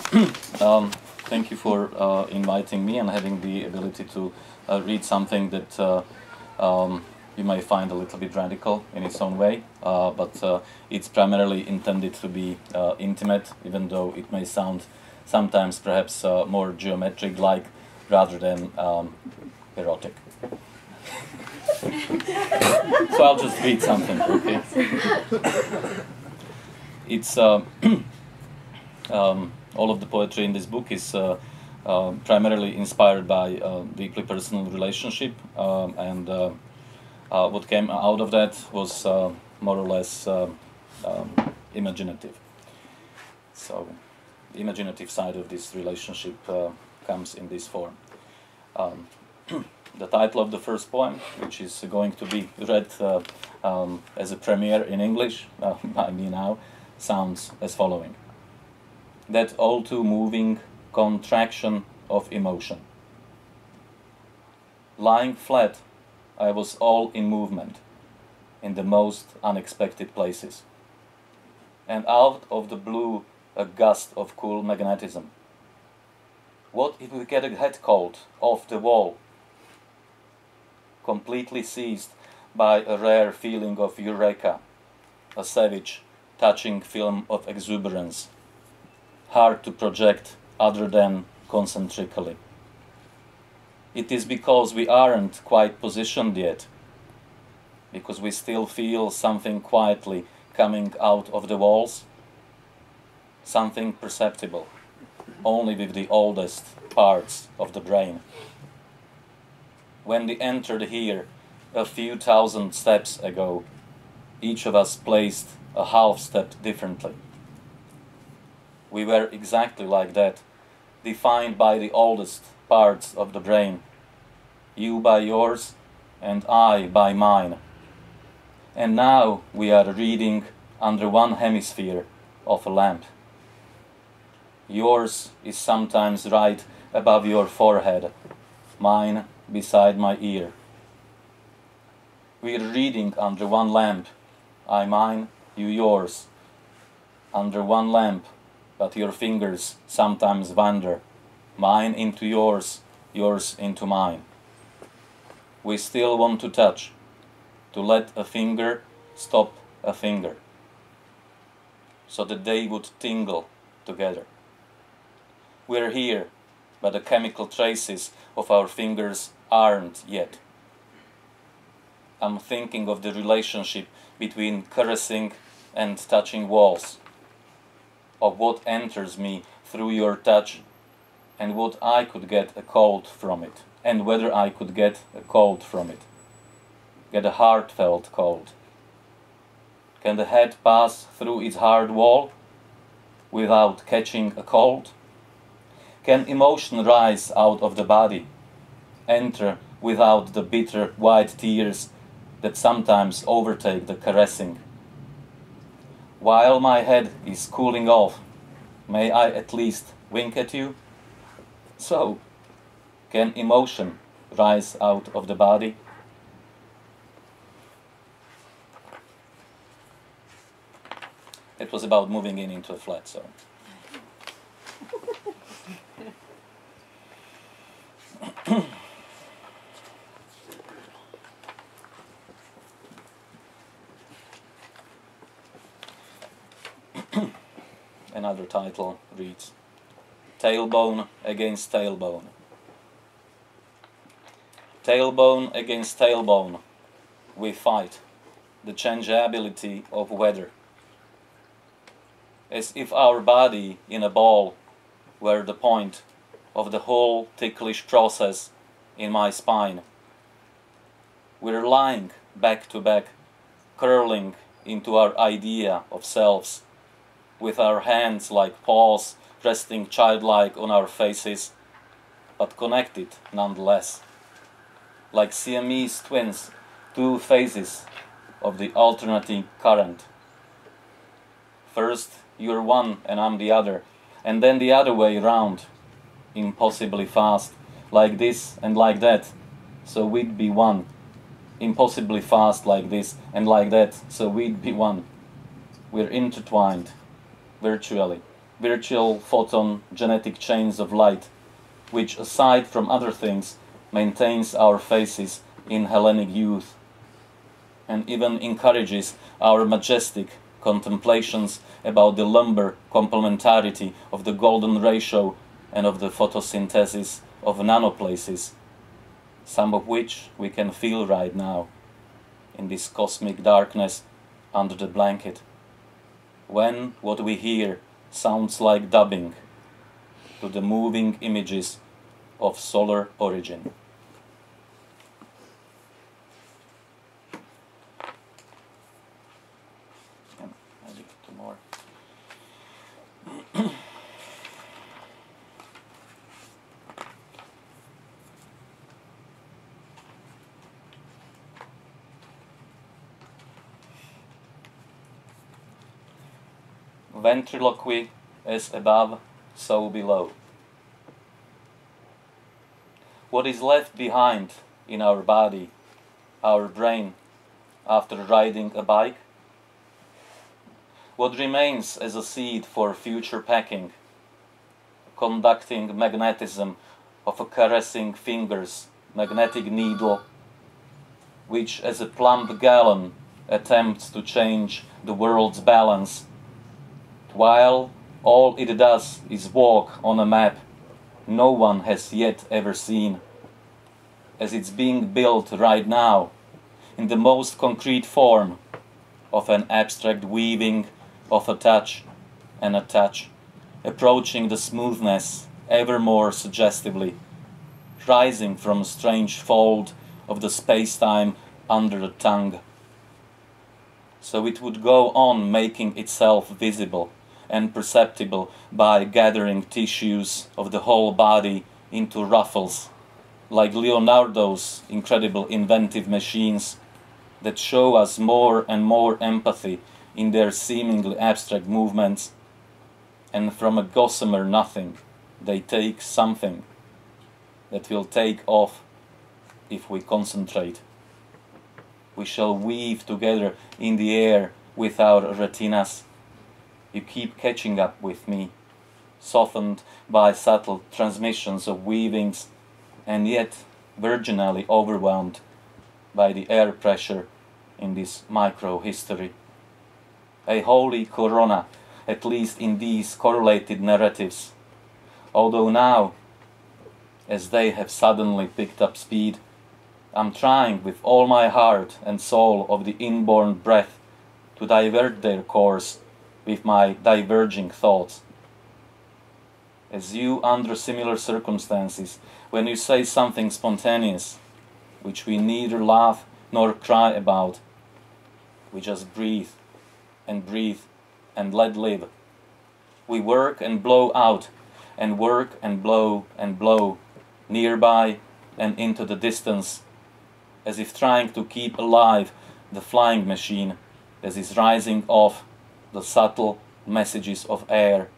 Thank you for inviting me and having the ability to read something that you may find a little bit radical in its own way, but it's primarily intended to be intimate, even though it may sound sometimes perhaps more geometric-like rather than erotic. So I'll just read something, okay? It's all of the poetry in this book is primarily inspired by deeply personal relationship, and what came out of that was more or less imaginative. So the imaginative side of this relationship comes in this form. The title of the first poem, which is going to be read as a premiere in English by me now, sounds as following. That all too moving contraction of emotion. Lying flat, I was all in movement, in the most unexpected places. And out of the blue, a gust of cool magnetism. What if we get a head cold off the wall? Completely seized by a rare feeling of eureka, a savage, touching film of exuberance, hard to project other than concentrically. It is because we aren't quite positioned yet, because we still feel something quietly coming out of the walls, something perceptible, only with the oldest parts of the brain. When we entered here a few thousand steps ago, each of us placed a half step differently. We were exactly like that, defined by the oldest parts of the brain, you by yours and I by mine. And now we are reading under one hemisphere of a lamp. Yours is sometimes right above your forehead, mine beside my ear. We are reading under one lamp, I mine, you yours. Under one lamp, but your fingers sometimes wander, mine into yours, yours into mine. We still want to touch, to let a finger stop a finger, so that they would tingle together. We're here, but the chemical traces of our fingers aren't yet. I'm thinking of the relationship between caressing and touching walls, of what enters me through your touch, and what I could get a cold from it, and whether I could get a cold from it. Get a heartfelt cold. Can the head pass through its hard wall without catching a cold? Can emotion rise out of the body, enter without the bitter white tears that sometimes overtake the caressing? While my head is cooling off, may I at least wink at you? So, can emotion rise out of the body? It was about moving into a flat, so. Another title reads, Tailbone against tailbone. Tailbone against tailbone, we fight the changeability of weather. As if our body in a ball were the point of the whole ticklish process in my spine. We're lying back to back, curling into our idea of selves, with our hands like paws resting childlike on our faces, but connected nonetheless, like Siamese twins, two phases of the alternating current. First you're one and I'm the other, and then the other way round, impossibly fast, like this and like that, so we'd be one. Impossibly fast like this and like that, so we'd be one. We're intertwined, virtually, virtual photon genetic chains of light, which, aside from other things, maintains our faces in Hellenic youth, and even encourages our majestic contemplations about the lumber complementarity of the golden ratio and of the photosynthesis of nanoplaces, some of which we can feel right now in this cosmic darkness under the blanket, when what we hear sounds like dubbing to the moving images of solar origin. And maybe two more. Ventriloquy as above, so below. What is left behind in our body, our brain, after riding a bike? What remains as a seed for future packing, conducting magnetism of a caressing finger's magnetic needle, which as a plump gallon attempts to change the world's balance, while all it does is walk on a map no one has yet ever seen, as it's being built right now in the most concrete form of an abstract weaving of a touch and a touch, approaching the smoothness ever more suggestively, rising from a strange fold of the space-time under the tongue. So it would go on making itself visible and perceptible by gathering tissues of the whole body into ruffles, like Leonardo's incredible inventive machines that show us more and more empathy in their seemingly abstract movements, and from a gossamer nothing they take something that will take off if we concentrate. We shall weave together in the air with our retinas. You keep catching up with me, softened by subtle transmissions of weavings, and yet virginally overwhelmed by the air pressure in this micro-history. A holy corona, at least in these correlated narratives, although now, as they have suddenly picked up speed, I'm trying with all my heart and soul of the inborn breath to divert their course with my diverging thoughts. As you, under similar circumstances, when you say something spontaneous, which we neither laugh nor cry about, we just breathe and let live. We work and blow out, and work and blow, nearby and into the distance, as if trying to keep alive the flying machine as is rising off the subtle messages of air,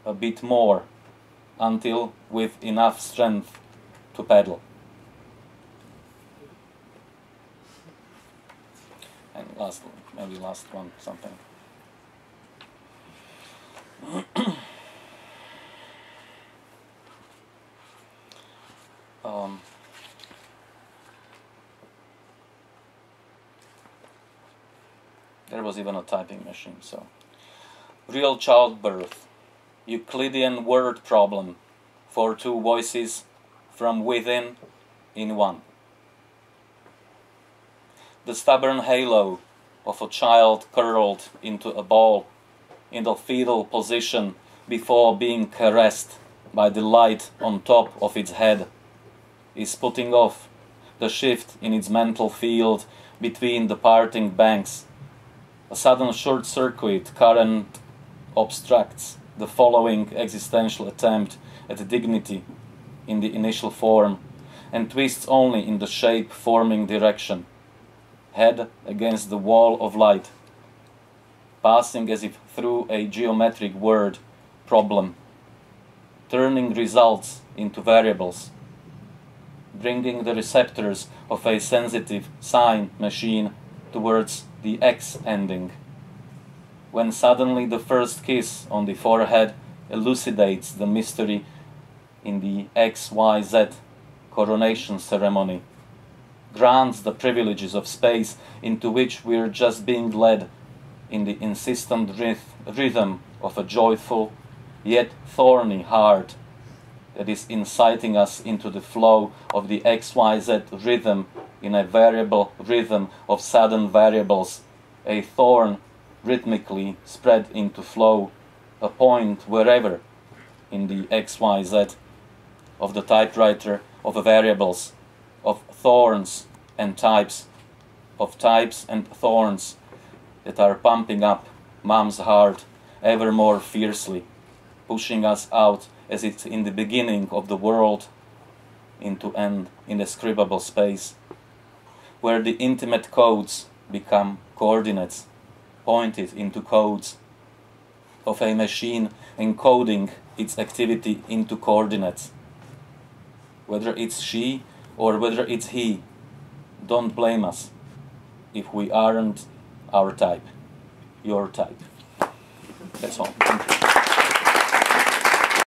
a bit more, until with enough strength to pedal. And maybe last one, something. There was even a typing machine, so. Real childbirth, Euclidean word problem for two voices from within in one. The stubborn halo of a child curled into a ball in the fetal position before being caressed by the light on top of its head is putting off the shift in its mental field between the parting banks. A sudden short-circuit current obstructs the following existential attempt at dignity in the initial form and twists only in the shape-forming direction, head against the wall of light, passing as if through a geometric word problem, turning results into variables, bringing the receptors of a sensitive sign machine towards the X ending, when suddenly the first kiss on the forehead elucidates the mystery in the XYZ coronation ceremony, grants the privileges of space into which we're just being led in the insistent rhythm of a joyful yet thorny heart that is inciting us into the flow of the XYZ rhythm in a variable rhythm of sudden variables, a thorn rhythmically spread into flow, a point wherever in the XYZ of the typewriter of variables, of thorns and types, of types and thorns that are pumping up Mom's heart ever more fiercely, pushing us out as it's in the beginning of the world into an indescribable space, where the intimate codes become coordinates, pointed into codes of a machine encoding its activity into coordinates. Whether it's she or whether it's he, don't blame us if we aren't our type, your type. That's all. Thank you.